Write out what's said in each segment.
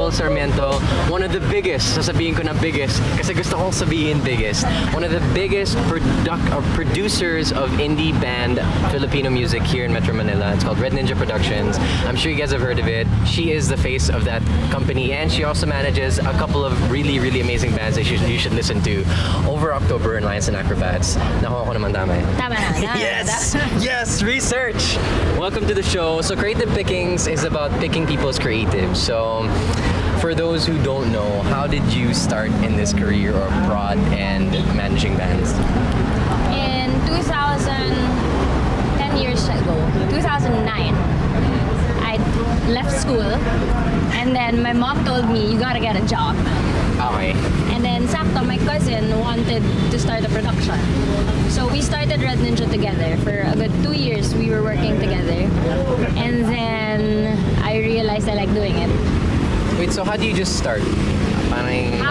Nicole Sarmiento, one of the biggest, sasabihin ko na biggest, kasi gusto kong sabihin biggest, one of the biggest producers of indie band Filipino music here in Metro Manila. It's called Red Ninja Productions. I'm sure you guys have heard of it. She is the face of that company, and she also manages a couple of really, really amazing bands that you should listen to. Over October and Lions and Acrobats. Nakuha ko naman tama. Tama na. Yes! Yes! Research! Welcome to the show. So Creative Pickings is about picking people's creatives. So for those who don't know, how did you start in this career or prod and managing bands? In 10 years ago, 2009, I left school, and then my mom told me, you gotta get a job. Okay. And then sakto, my cousin wanted to start a production. So we started Red Ninja together. For a good 2 years, we were working together. And then I realized I like doing it. Wait, so how do you just start? How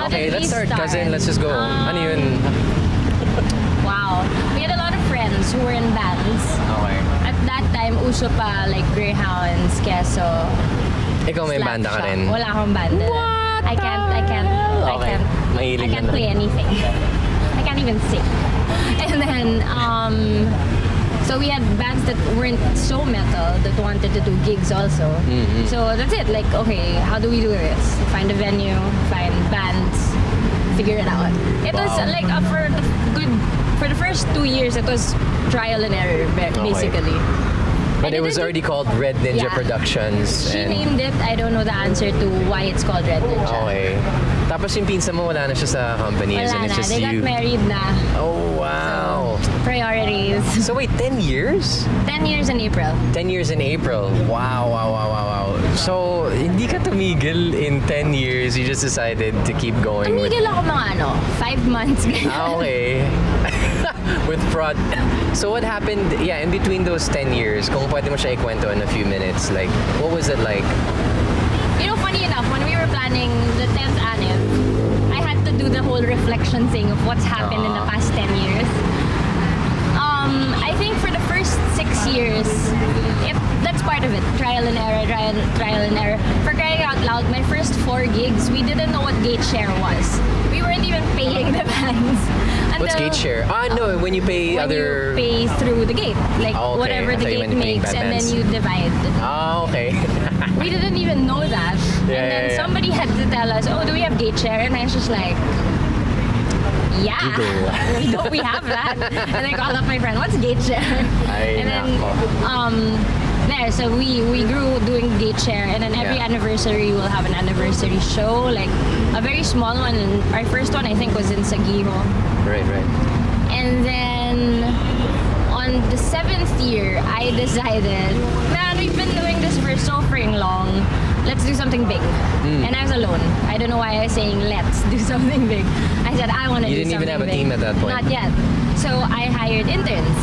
okay, did let's we start. start? Cousin, let's just go. Ano yun? Wow. We had a lot of friends who were in bands. Okay. At that time, uso pa like Greyhounds, Queso. Ikaw may banda ka rin? Wala akong banda. I can't Mahilig na. play anything. I can't even sing. And then, so we had bands that weren't so metal that wanted to do gigs also. Mm-hmm. So that's it. Like, okay, how do we do this? Find a venue, find bands, figure it out. It was like for the first 2 years, it was trial and error basically. But it was already called Red Ninja Productions. She named it. I don't know the answer to why it's called Red Ninja. Okay. Tapos yung pinsan mo, wala na siya sa company. Wala and it's na. just They you. got married na. Oh, wow. Priorities. So wait, 10 years? 10 years in April. 10 years in April. Wow. So, hindi ka tumigil in 10 years. You just decided to keep going Tumigil ako mga 5 months. Okay. With prod. So what happened, in between those 10 years, kung pwede mo siya ikwento in a few minutes, like, what was it like? You know, funny enough, when we were planning the 10th anniv, I had to do the whole reflection thing of what's happened in the past 10 years. I think for the first 6 years, that's part of it. Trial and error. For crying out loud, my first 4 gigs, we didn't know what gate share was. We weren't even paying the bands. What's gate share? No, when you pay when you pay through the gate, like whatever the gate makes, and then you divide. Oh, okay. We didn't even know that. And then somebody had to tell us, oh, do we have gate share? And I was just like, yeah, we have that. And I called up my friend, what's gate share? And then, so we grew doing gate share, and then every anniversary we'll have an anniversary show, like a very small one. And our first one I think was in Saguijo. Right. And then on the 7th year, I decided, man, we've been doing this for so freaking long. Let's do something big. And I was alone. I don't know why I was saying let's do something big. I said I want to do something big. You didn't even have a team at that point? Not yet. So I hired interns.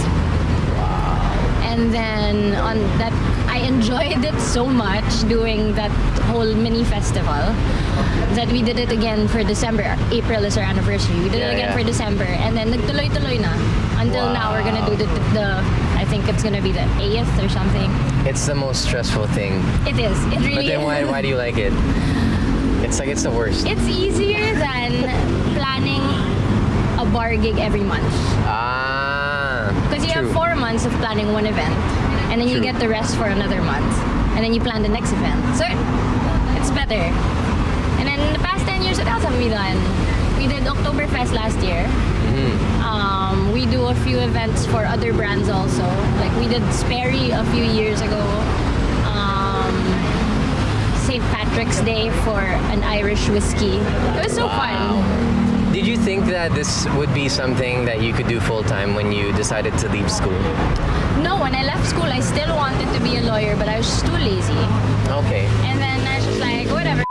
And then on that, I enjoyed it so much doing that whole mini festival that we did it again for December. April is our anniversary. We did it again for December, and then nagtuloy-tuloy na. Until now, we're gonna do the I think it's gonna be the 8th or something. It's the most stressful thing. It is. It really is. But then why do you like it? It's like it's the worst. It's easier than planning a bar gig every month. Because you have 4 months of planning one event, and then you get the rest for another month, and then you plan the next event. So it's better. And then in the past 10 years, what else have we done? We did Oktoberfest last year. We do a few events for other brands also. Like we did Sperry a few years ago. St. Patrick's Day for an Irish whiskey. It was so fun. Did you think that this would be something that you could do full-time when you decided to leave school? No, when I left school, I still wanted to be a lawyer, but I was just too lazy. Okay. And then I was just like, whatever.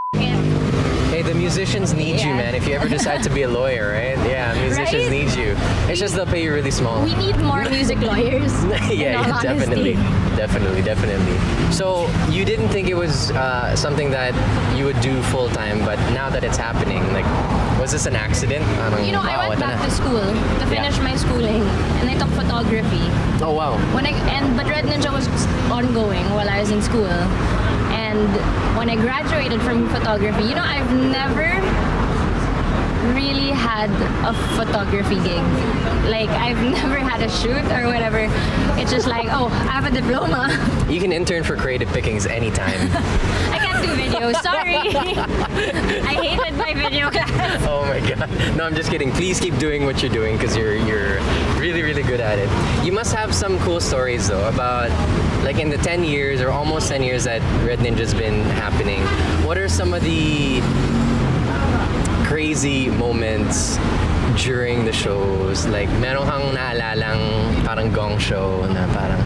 Hey, the musicians need you, man. If you ever decide to be a lawyer, right? Yeah, musicians need you. It's just they'll pay you really small. We need more music lawyers. Definitely. So you didn't think it was something that you would do full time, but now that it's happening, like, was this an accident? I went back to school to finish my schooling, and I took photography. Oh wow. But Red Ninja was ongoing while I was in school, and And when I graduated from photography, I've never really had a photography gig. Like, I've never had a shoot or whatever. It's just like, oh, I have a diploma. You can intern for Creative Pickings anytime. I can't do video, sorry. I hated my video class. Oh my god. No, I'm just kidding. Please keep doing what you're doing because you're really, really good at it. You must have some cool stories though about, like, in the 10 years or almost 10 years that Red Ninja's been happening. What are some of the crazy moments during the shows? Like, meron kang naalalang parang gong show na parang,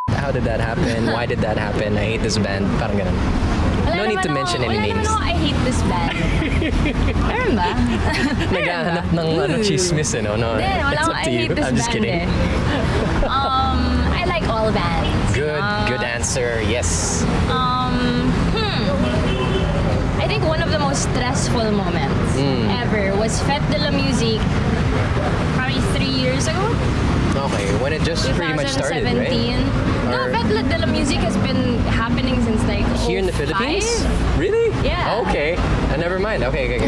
how did that happen? Why did that happen? I hate this band. Parang ganun. No need to mention any names. I hate this band. Meron ba? Naghahanap ng chismis, no? No, it's up to you. I'm just kidding. I like all bands. Good answer. Yes. I think one of the most stressful moments ever was Fête de la Musique, probably 3 years ago. Okay, when it just pretty much started, right? 2017. No, Fête de la Musique has been happening since like here in the Philippines? Really? Yeah. Okay. Never mind. Okay.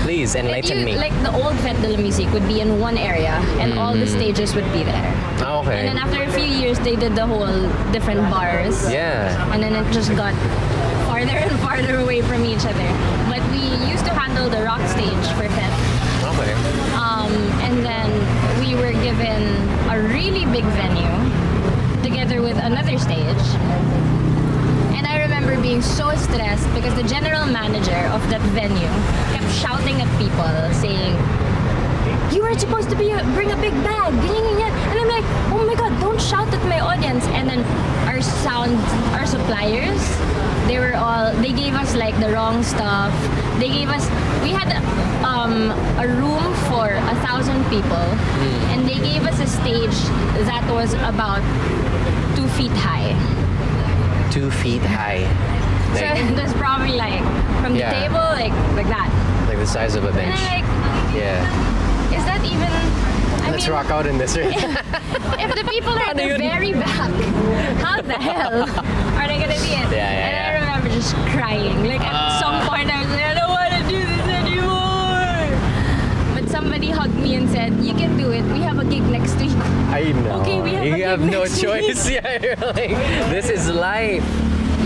Please enlighten me. Like the old Fête de la Musique would be in one area, and all the stages would be there. Okay. And then after a few years, they did the whole different bars. Yeah. And then it just got farther and farther away from each other. But we used to handle the rock stage for Fête. Okay. And then we were given a really big venue together with another stage. And I remember being so stressed because the general manager of that venue kept shouting at people saying, "You were supposed to bring a big bag." And I'm like, oh my god, don't shout at my audience. And then our suppliers, they gave us like the wrong stuff. We had a room for 1,000 people, and they gave us a stage that was about 2 feet high. 2 feet high. So it was probably like from the table, like that. Like the size of a bench. And I'm like, yeah. is that even? Let's rock out in this. If the people are at the very back, how the hell are they gonna see it? And I remember just crying. Like at some point I was like, I don't want to do this anymore. But somebody hugged me and said, "You can do it. We have a gig next week." I know. Okay, we have a you have gig no next choice. week. Yeah, you're like, this is life.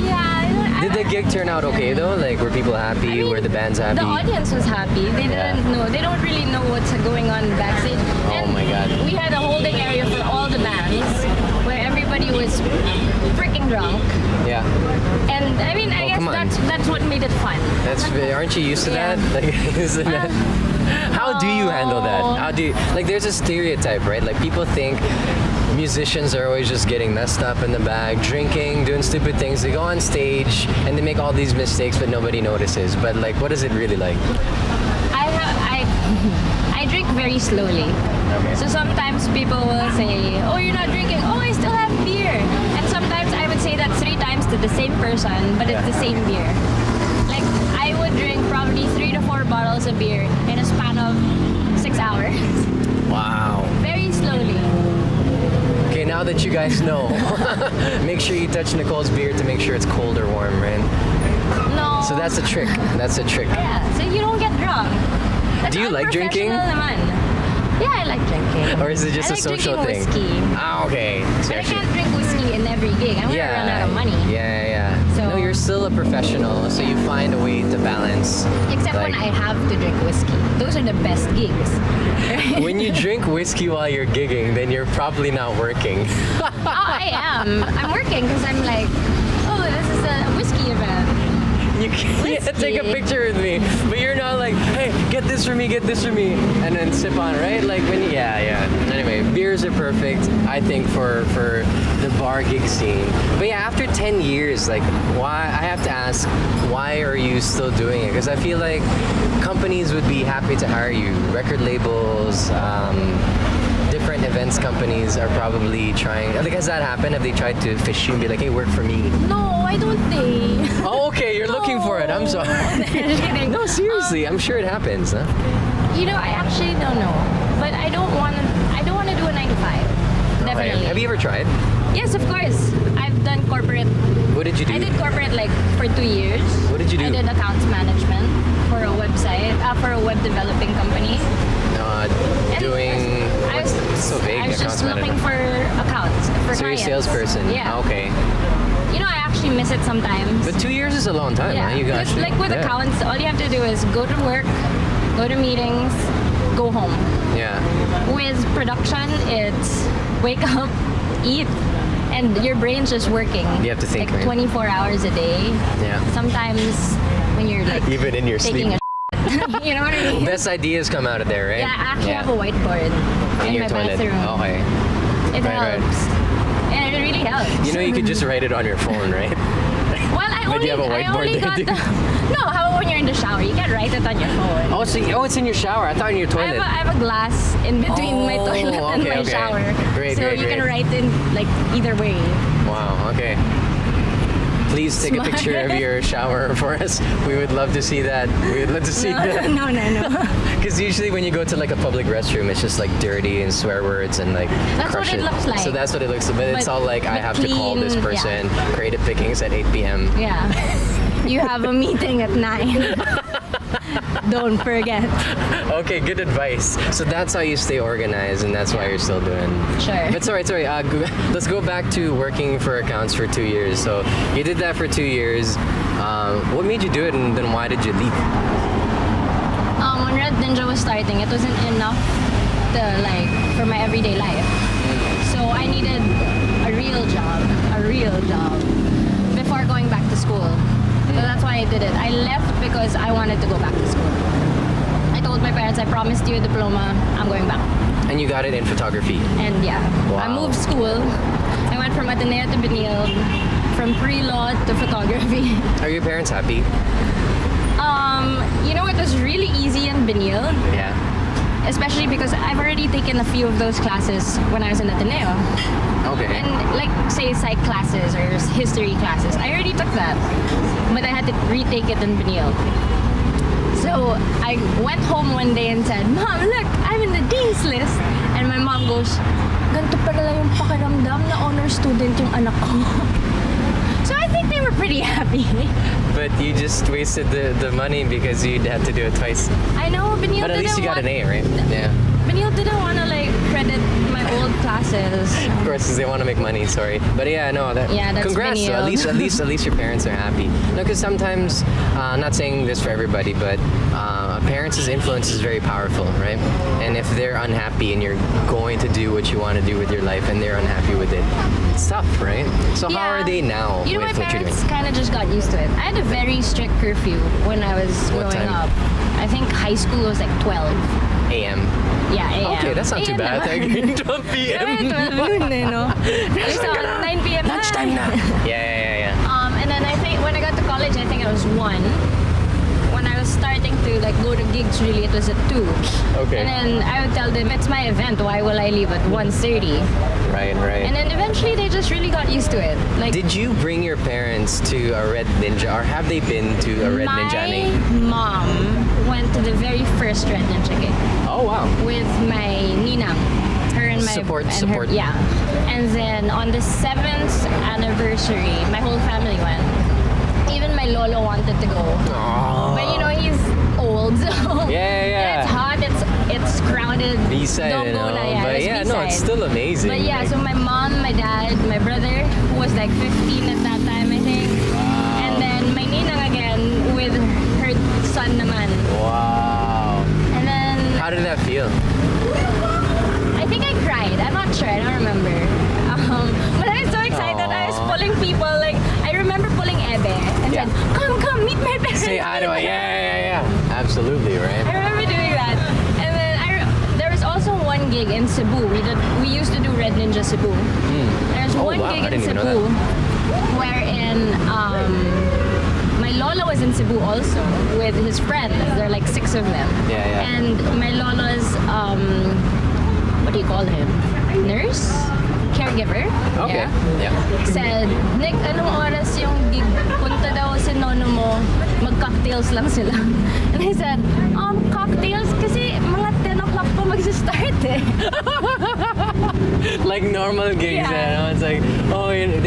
Yeah. Did the gig turn out okay though? Like, were people happy? Were the bands happy? The audience was happy. They didn't know. They don't really know what's going on backstage. Oh my god. We had a holding area for all the bands where everybody was freaking drunk. Yeah. And I mean, I guess that's what made it fun. Aren't you used to that? Like, isn't that? How do you handle that? How do you, like, there's a stereotype, right? Like, people think musicians are always just getting messed up in the bag, drinking, doing stupid things. They go on stage and they make all these mistakes, but nobody notices. But like, what is it really like? I drink very slowly. Okay. So sometimes people will say, "Oh, you're not drinking." "Oh, I still have beer." And sometimes I would say that 3 times to the same person, but it's the same beer. Like, I would drink probably 3 to 4 bottles of beer in a span of 6 hours. Wow. Very slowly. Okay, now that you guys know, make sure you touch Nicole's beer to make sure it's cold or warm, right? No. So that's a trick. That's a trick. Yeah, so you don't get drunk. That's Do you like drinking? Naman. Yeah, I like drinking. Or is it just I a like social thing? Whiskey. Ah, okay. So But I can't drink whiskey in every gig. I'm gonna run out of money. Yeah. So- No, you're still a professional, so you find a way to balance. Except when I have to drink whiskey. Those are the best gigs. When you drink whiskey while you're gigging, then you're probably not working. I am. I'm working because I'm like, oh, this is a whiskey event. You can't take a picture with me, but you're not like, hey, get this for me, and then sip on it, right? Like when, yeah. Anyway, beers are perfect, I think, for the bar gig scene. But yeah, after 10 years, like, why? I have to ask, why are you still doing it? Because I feel like companies would be happy to hire you. Record labels, different events companies are probably trying. Like, has that happened? Have they tried to fish you and be like, hey, work for me? No, I don't think. Oh, okay, you're looking for it. I'm sorry. Just kidding. No, seriously, I'm sure it happens. Huh? I actually don't know. But I don't want to do a 9 to 5. Definitely. Have you ever tried? Yes, of course. I've done corporate. What did you do? I did corporate like for 2 years. What did you do? I did accounts management for a website, for a web developing company. And Doing. I was so vague. I was accounts just looking management. for accounts for So you're a clients. salesperson. Yeah. Okay. You know, I actually miss it sometimes. But 2 years is a long time. yeah. Huh? You got Because, like with accounts, all you have to do is go to work, go to meetings, go home. Yeah. With production, it's wake up, eat, and your brain's just working. You have to think, like right? 24 hours a day. Yeah. Sometimes when you're like Even in your taking sleep. you know what I mean? Best ideas come out of there, right? Yeah, I actually have a whiteboard in your my toilet. bathroom. Okay. It Right. helps. And it really helps. You know, you could just write it on your phone, right? Well, I But only, you have a I whiteboard only there, got dude. the... No, how about when you're in the shower? You can write it on your phone. Oh, it's in your shower. I thought in your toilet. I have a glass in between my toilet and okay, my okay. shower. Great, so great, you can great. write in like either way. Wow, okay. Please take Smart. a picture of your shower for us. We would love to see that. We would love to see that. No. Because usually when you go to like a public restroom, it's just like dirty and swear words and like That's crush what it looks like. So that's what it looks like. But it's all like, I but have to call this clean, person, creative pickings at 8 p.m. Yeah. You have a meeting at 9. Don't forget. Okay, good advice. So that's how you stay organized, and that's why you're still doing. Sure. But sorry. Let's go back to working for accounts for 2 years. So you did that for 2 years. What made you do it, and then why did you leave? When Red Ninja was starting, it wasn't enough to like for my everyday life. So I needed a real job before going back to school. So that's why I did it. I left because I wanted to go back to school. I told my parents, I promised you a diploma, I'm going back. And you got it in photography. And yeah, Wow. I moved school. I went from Ateneo to Benil, from pre-law to photography. Are your parents happy? You know, it was really easy in Benil, Yeah. especially because I've already taken a few of those classes when I was in Ateneo. Okay. And like, say, psych classes or history classes, I already took that. But I had to retake it in Benil. So I went home one day and said, Mom, look, I'm in the dean's list. And my mom goes, ganito pala yung pakiramdam na honor student yung anak ko. So I think they were pretty happy. But you just wasted the money because you'd have to do it twice. I know, Benil But at least you got an A, right? Yeah. Benil didn't want to like credit my old classes. Of course, because they want to make money. Sorry, but yeah, no. Yeah, that's congrats. Benil. At least your parents are happy. No, because sometimes, not saying this for everybody, but a parents' influence is very powerful, right? And if they're unhappy and you're going to do what you want to do with your life, and they're unhappy with it, it's tough, right? So how Yeah. are they now You know, my with what you're parents doing? kind of just got used to it. I had a very strict curfew when I was What growing time? up. I think high school was like 12. AM. Yeah, AM. Okay, that's not too AM bad. naman. 12 p.m. Yeah, 12 noon eh, no? It's on 9 p.m. na. Lunchtime na. Yeah. And then I think when I got to college, I think I was 1. When I was starting to like go to gigs, really, it was at 2. Okay. And then I would tell them, it's my event, why will I leave at 1:30? Right. And then eventually they just really got used to it. Like, Did you bring your parents to a Red Ninja, or have they been to a Red Ninja? my mom went to the very first Red Ninja gig Oh wow. with my ninang. Her and my Support. Her, yeah. And then on the 7th anniversary, my whole family went. Even my lolo wanted to go. Aww. But you know, he's old, so Yeah. it's hot, it's crowded. B-side, Don't you go know, na, yeah, but it's yeah, no, it's B-side. still amazing. But yeah, like- so my mom, my dad, my brother, who was like 15 at that time, I think. And then my ninang again with her son naman. Wow. And then How did that feel? I think I cried. I'm not sure. I don't remember. But I was so excited. I was Aw. pulling people. Like, I remember pulling Ebe and Yeah. said, come, meet my parents. Say hi to it. Yeah. Absolutely, I right? remember doing that. And then there was also one gig in Cebu. We used to do Red Ninja Cebu. There's Oh, one wow. gig I in didn't even know Cebu wherein my lola was in Cebu also with his friends. There are like 6 of them. Yeah. And my lola's what do you call him? Nurse? Caregiver? Okay. Yeah. Yeah. Said, Nick, anong oras yung gig? Punta daw si nono mo, mag-cocktails lang sila. And I said, cocktails? Kasi mga 10 o'clock pa mag-start eh. Like normal gigs, Yeah. you know? It's like,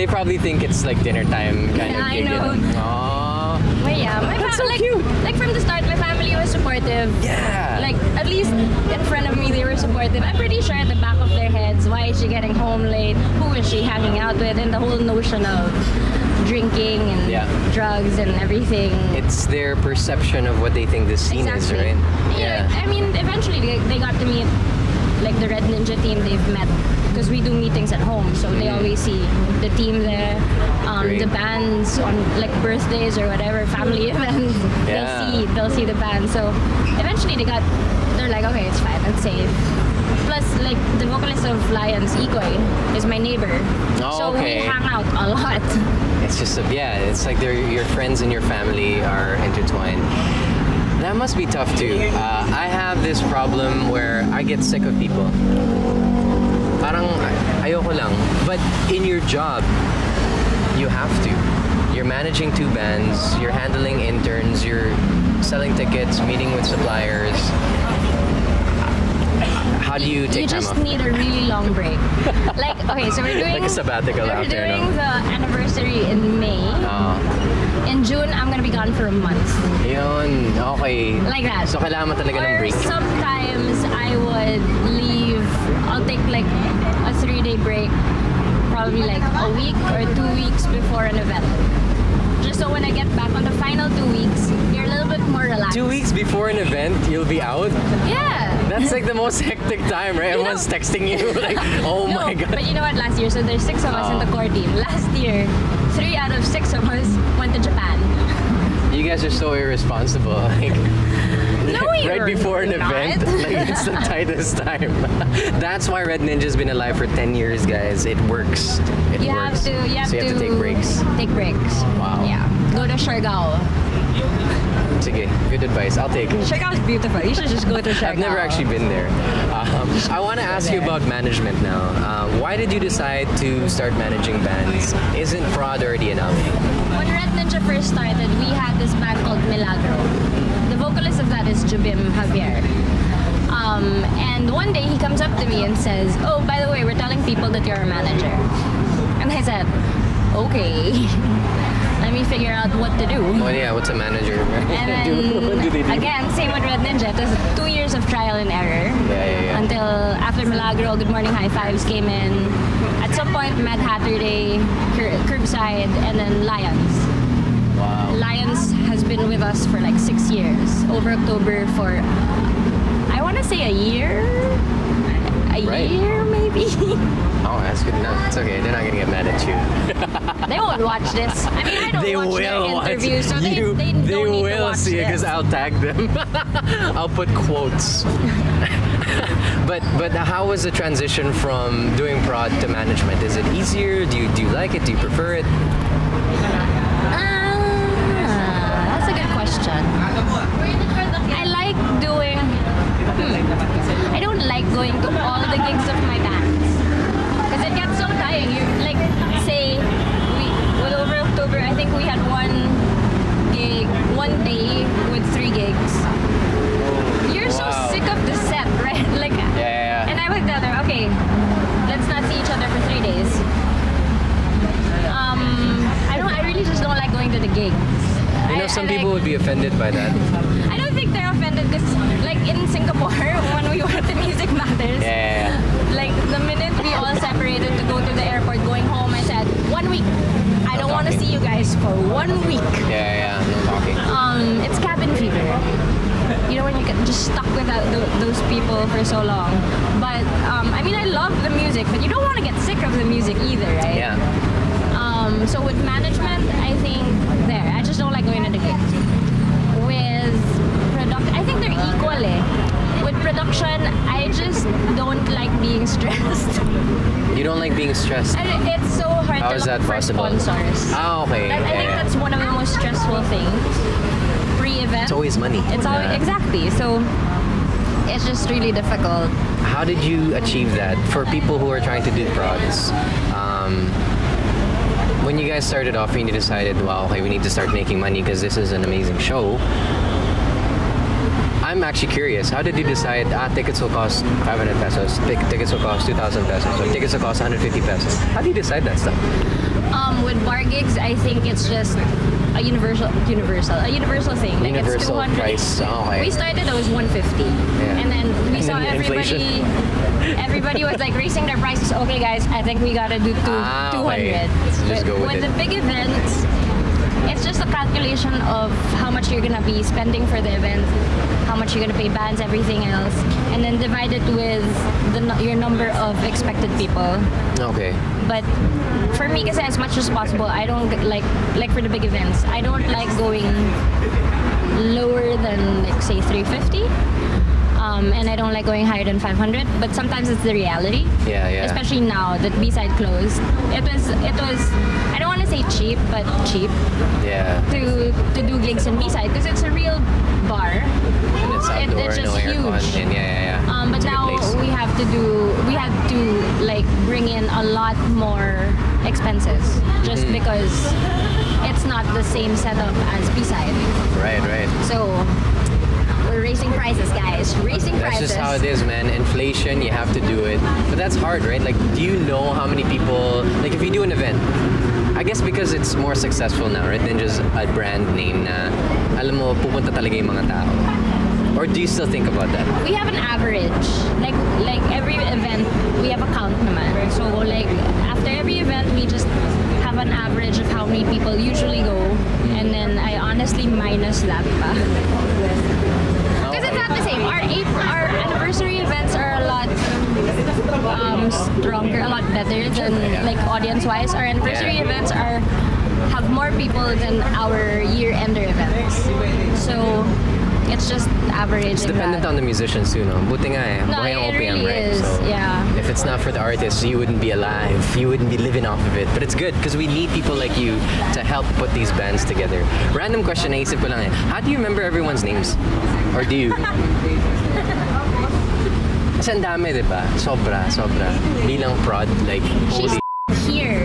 they probably think it's like dinner time kind of I gig. know. Aww. But yeah, my That's so like, cute. like from the start, my family was supportive. Yeah. Like at least in front of me, they were supportive. I'm pretty sure at the back of their heads, why is she getting home late? Who is she hanging out with? And the whole notion of drinking and drugs and everything. It's their perception of what they think this scene is, right? Yeah. I mean, eventually they got to meet like the Red Ninja team they've met because we do meetings at home, so they always see the team there, the bands on like birthdays or whatever family events. They'll see the band. So eventually they're like, okay, it's fine, it's safe. Plus, like the vocalist of Lions, Ikoy, is my neighbor, so we hang out a lot. It's just it's like your friends and your family are intertwined. That must be tough too. I have this problem where I get sick of people. Parang ayoko lang. But in your job, you have to. You're managing 2 bands, you're handling interns, you're selling tickets, meeting with suppliers. How do you take time off? You just need a really long break. Like, okay, so we're doing like a sabbatical out there, We're doing the anniversary in May. In June, I'm gonna be gone for a month. Yun, okay. Like that. So kailangan mo talaga ng break. Or sometimes I would leave. I'll take like a 3-day break, probably like a week or 2 weeks before an event. Just so when I get back on the final 2 weeks, you're a little bit more relaxed. 2 weeks before an event, you'll be out? Yeah. That's like the most hectic time, right? Everyone's texting you like, oh my god. But you know what, last year, so there's 6 of us in the core team. Last year, 3 out of 6 of us went to Japan. You guys are so irresponsible. Like, right before an event, like it's the tightest time. That's why Red Ninja's been alive for 10 years, guys. It works. It works. You have to take breaks. Take breaks. Wow. Yeah. Go to Siargao. Sige, good advice. I'll take it. Siargao is beautiful. You should just go to Siargao. I've never actually been there. I want to ask you about management now. Why did you decide to start managing bands? Isn't prod already enough? When Red Ninja first started, we had this band called Milagro. The vocalist of that is Jubim Javier. And one day he comes up to me and says, oh, by the way, we're telling people that you're a manager. And I said, okay. Let me figure out what to do. Well, yeah, what's a manager? And then, what do they do? again, same with Red Ninja. It was 2 years of trial and error. Yeah. Until after Milagro, Good Morning High Fives came in. At some point, Mad Hatter Day, Curbside, and then Lions. Wow. Lions has been with us for like 6 years. Over October for, I want to say a year? Year, maybe? Oh, that's good enough. It's okay. They're not going to get mad at you. They won't watch this. I mean, I don't watch their interviews, so they don't need to watch see it because this. I'll tag them. I'll put quotes. but how was the transition from doing prod to management? Is it easier? Do you like it? Do you prefer it? That's a good question. I like doing. I don't like going to all the gigs of my bands because it gets so tiring. You like say with over October, I think we had one day with 3 gigs. You're so sick of the set, right? Like, and I would tell them, okay, let's not see each other for 3 days. I really just don't like going to the gigs. You know, some people would be offended by that. I don't think they're offended because, like in Singapore, when we went to Music Matters, like the minute we all separated to go to the airport, going home, I said, 1 week. I don't want to see you guys for 1 week. No talking. It's cabin fever. You know, when you get just stuck with those people for so long. But I mean, I love the music, but you don't want to get sick of the music either, right? Yeah. So with management, I think I just don't like going to the gigs. With production, I think they're equal. With production, I just don't like being stressed. You don't like being stressed? And it's so hard How to is look that for possible? sponsors. Oh, okay. I think that's one of the most stressful things. Pre-event. It's always money. It's always exactly. So it's just really difficult. How did you achieve that? For people who are trying to do prods, when you guys started off and you decided, well, okay, we need to start making money because this is an amazing show. I'm actually curious. How did you decide, tickets will cost 500 pesos, tickets will cost 2,000 pesos, or tickets will cost 150 pesos? How do you decide that stuff? With bar gigs, I think it's just a universal thing. Like it's Universal 200. price. Oh, okay. We started, it was 150, and then we And saw then inflation. everybody was like raising their prices. Okay, guys, I think we gotta do 200. Okay. So just go with When it. the big events, it's just a calculation of how much you're gonna be spending for the event, how much you're gonna pay bands, everything else, and then divide it with your number of expected people. Okay. But for me, kasi as much as possible, I don't like for the big events, I don't like going lower than like say 350. And I don't like going higher than 500, but sometimes it's the reality. Yeah. Especially now that B-side closed. It was I don't want to say cheap, but cheap Yeah. to do gigs in B-side because it's a real bar. And it's outdoor, it's just no aircon. huge. And yeah. But It's a good now place. we had to like bring in a lot more expenses just Mm-hmm. because it's not the same setup as B-side. Right. So we're raising prices, guys. Raising That's prices. just how it is, man. Inflation, you have to do it. But that's hard, right? Like, do you know how many people, like if you do an event, I guess because it's more successful now, right? Than just a brand name na, alam mo, pupunta talaga yung mga tao. Or do you still think about that? We have an average. Like every event, we have a count naman. So like after every event, we just have an average of how many people usually go, and then I honestly minus that pa. Because it's not the same. Our anniversary events are a lot stronger, a lot better than like audience-wise. Our anniversary Yeah. events have more people than our year-ender events. So it's just average. It's dependent on the musicians too, no? Buti nga eh. No, Buhay ang it OPM, really right? is. So, Yeah. if it's not for the artists, you wouldn't be alive. You wouldn't be living off of it. But it's good because we need people like you to help put these bands together. Random question, naisip ko lang eh. How do you remember everyone's names? Or do you? Kasi ang dami, di ba? Sobra. Bilang prod, like, She's holy here,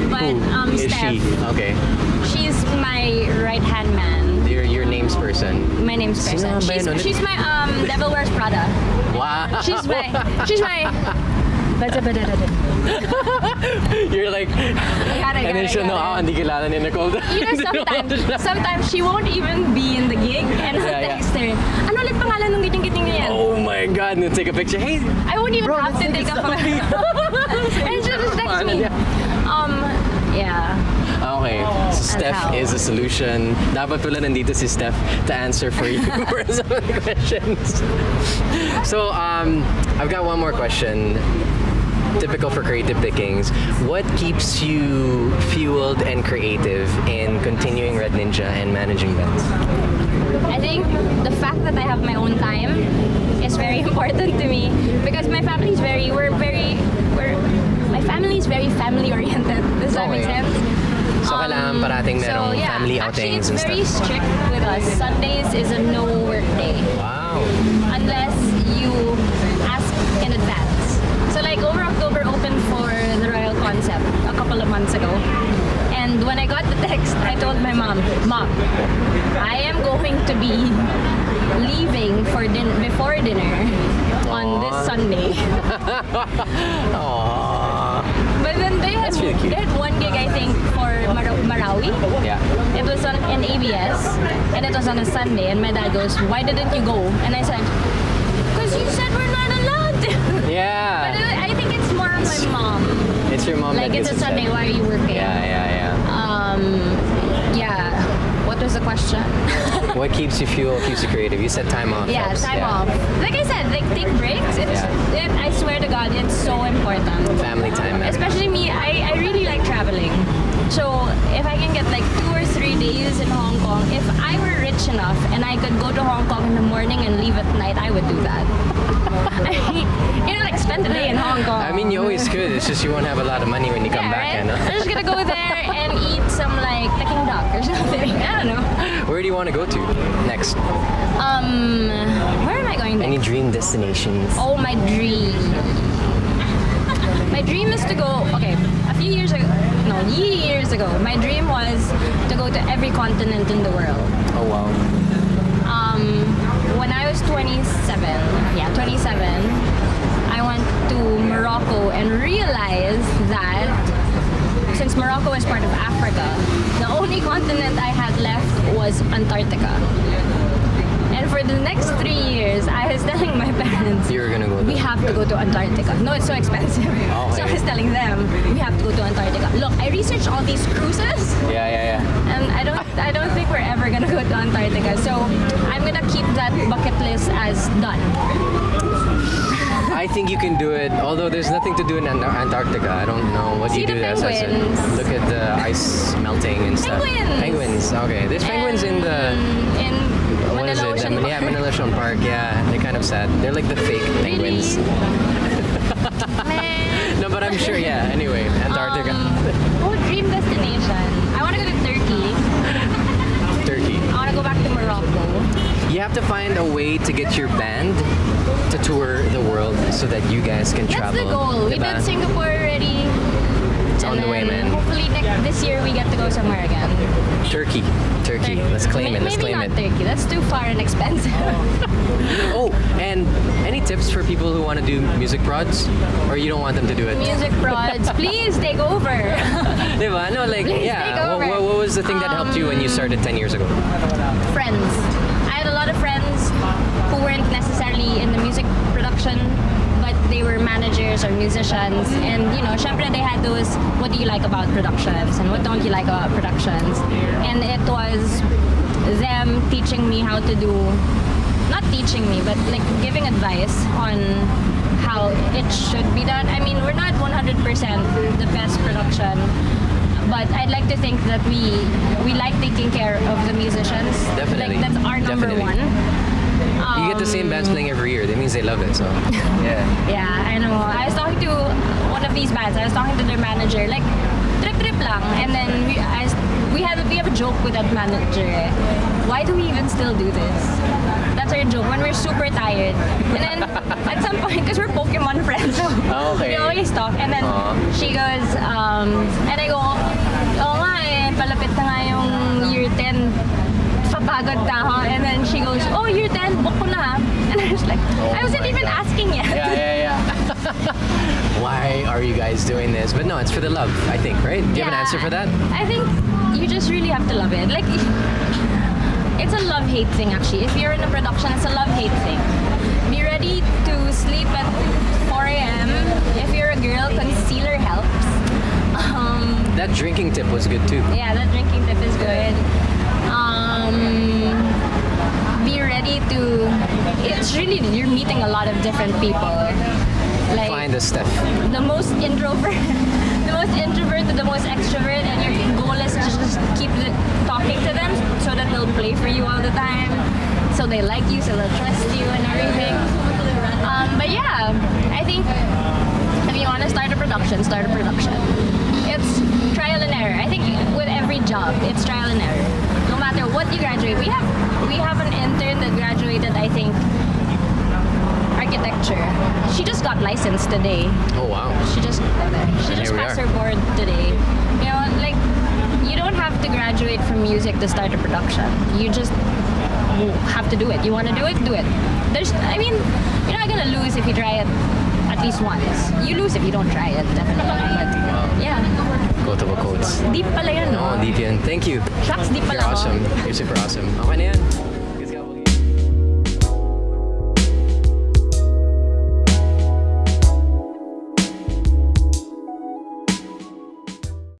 but who is Steph, she? Okay. she's my right-hand man. Your name's person. My name's Sino person. ba yun ulit? She's my Devil Wears Prada. Wow. She's my. You're like, and then she'll know, hindi kilala ni Nicole. You know, sometimes she won't even be in the gig, and I'll Yeah. text her. Ano ulit pangalan nung giting-giting niya yan? Oh my God, and take a picture. Hey, I won't even bro, have to let's take a photo. selfie. And she'll just text me. Yeah. Okay, so Steph how. is a solution. Dapat pala nandito si Steph to answer for you for some of the questions. So, I've got one more question. Typical for creative pickings. What keeps you fueled and creative in continuing Red Ninja and managing bands? I think the fact that I have my own time is very important to me because my family is very family oriented. Does that make Okay. sense? So, kailangan parating merong family outings and Actually, it's stuff. very strict with us. Sundays is a no work day Wow. unless you ask in advance. So like over October opened for the Royal Concept a couple of months ago. And when I got the text, I told my mom, I am going to be leaving for before dinner on this Sunday. Aww. But then they had, That's really cute. they had one gig, I think, for Marawi. Yeah. It was on in ABS, and it was on a Sunday. And my dad goes, "Why didn't you go?" And I said, "Because you said we're not allowed." Yeah. But I think it's more of my mom. It's your mom Like that it's gets a Sunday. upset. Why are you working? Yeah. Yeah. What was the question? What keeps you fuel, keeps you creative? You said time off. Yeah, helps. time off. Like I said, like take breaks. I swear to God, it's so important. Family time, man. Especially me, I really like traveling. So if I can get like 2 or 3 days in Hong Kong, if I were rich enough and I could go to Hong Kong in the morning and leave at night, I would do that. Like spend the day in Hong Kong. I mean, you always could. It's just you won't have a lot of money when you come back. right? You know? I'm just gonna go there and eat some like Peking duck or something. I don't know. Where do you want to go to next? Where am I going next? Any dream destinations? Oh, my dream. My dream is to go, okay, years ago, my dream was to go to every continent in the world. Oh, wow. When I was 27, I went to Morocco and realized that since Morocco is part of Africa. The only continent I had left was Antarctica. And for the next 3 years, I was telling my parents, You were gonna go we there. have to go to Antarctica. No, it's so expensive. Oh, So I okay. was telling them, we have to go to Antarctica. Look, I researched all these cruises, Yeah. and I don't think we're ever gonna go to Antarctica. So I'm gonna keep that bucket list as done. I think you can do it, although there's nothing to do in Antarctica. I don't know what See you do the there. So penguins. look at the ice melting and stuff. Penguins. Penguins. Okay. There's penguins in the in what is Manila it? Ocean Yeah, Park. Manila Ocean Park. Yeah, they're kind of sad. They're like the fake penguins. Meh. No, but I'm sure. Yeah. Anyway, Antarctica, Dream destination. I want to go to Turkey. Turkey. I want to go back to Morocco. You have to find a way to get your band to tour the world so that you guys can That's travel. the goal. We Diba? did Singapore already. It's on the way, man. Hopefully this year we get to go somewhere again. Turkey. Let's claim it. Let's Maybe claim not it. Turkey. That's too far and expensive. Oh, and any tips for people who want to do music prods, or you don't want them to do it? Music prods, please take over. Diba? No, like, Please yeah. take over. What was the thing that helped you when you started 10 years ago? Friends. I had a lot of friends who weren't necessarily in the music production, but they were managers or musicians. And, syempre they had those, what do you like about productions and what don't you like about productions? And it was them teaching me how to do, not teaching me, but like giving advice on how it should be done. I mean, we're not 100% the best production, but I'd like to think that we like taking care of the musicians. Definitely. Like that's our number Definitely. one. You get the same bands playing every year. That means they love it. So, yeah. Yeah, I know. I was talking to one of these bands. I was talking to their manager, like trip lang, and then we have a joke with that manager. Why do we even still do this? That's our joke when we're super tired. And then at some point, because we're Pokemon friends, so Okay. we always talk. And then she goes, and I go, oo nga eh, palapit na nga yung year 10. Papagod na ako. And then she goes, oh, year 10, book ko na. And I was like, I wasn't my even God. asking yet. Yeah. Why are you guys doing this? But no, it's for the love, I think, right? Do you have an Yeah, answer for that? I think you just really have to love it. Like, it's a love-hate thing, actually. If you're in a production, it's a love-hate thing. Be ready to sleep at 4 a.m. If you're a girl, concealer helps. That drinking tip was good too. Yeah, that drinking tip is good. Be ready to... It's really... You're meeting a lot of different people. Like, Find the stuff. the most introvert to the most extrovert, and your goal is to just keep talking to them so that they'll play for you all the time, so they like you, so they'll trust you and everything. But yeah, I think if you want to start a production, it's trial and error. I think with every job, it's trial and error. No matter what you graduate, we have an intern that graduated, I think, architecture. She just got licensed today. Oh wow. She just Here we passed are. her board today. Like, you don't have to graduate from music to start a production. You just have to do it. You want to do it, do it. You're not gonna lose if you try it at least once. You lose if you don't try it, definitely. But yeah, Quotable quotes. deep pala yun, no? Oh, deep yan. Thank you. Shucks, deep You're pala ako. awesome. You're super awesome. Okay na yan.